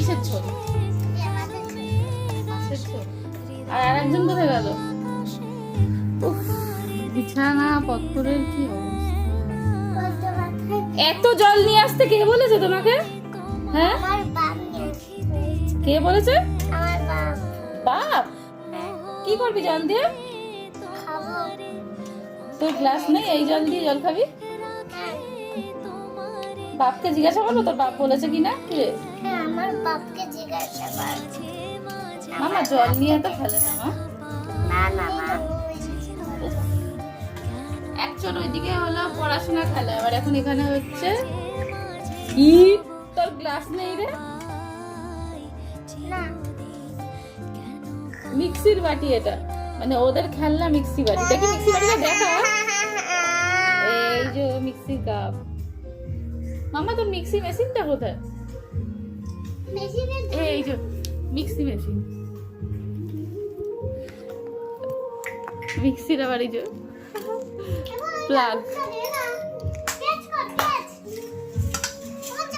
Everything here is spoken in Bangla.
কিসের ছবি? মাছের ছবি। আর আরেকজন কোথায় গেল? উফ, বিছানা পত্তরের কি অবস্থা! এত জল নিয়ে আসতে কে বলেছে তোমাকে? হ্যাঁ, কে বলেছে? বাপ। কি করবি জল দিয়ে? তোর গ্লাস নেই, এই জল দিয়ে জল খাবি? বাপকে জিজ্ঞাসা করবো তোর বাপ বলেছে কিনা? কি রে? আমার বাপকে জিজ্ঞাসা কর। মামা জল নিয়ে তো ফেলে না মা। না একচোট ওইদিকে হলো পড়াশোনা খেলা, আবার এখন এখানে হচ্ছে কি? তোর গ্লাস নেই রে? না মিক্সির বাটি এটা, মানে ওদের খেলনা মিক্সি বাটি। দেখি মিক্সি বাটিটা দেখা। এই যে মিক্সি কাপ। মামা তোর মিক্সি মেশিনটা কোথায়? এই যে মিক্সি মেশিন, মিক্সির আবার এই যে প্লাগ।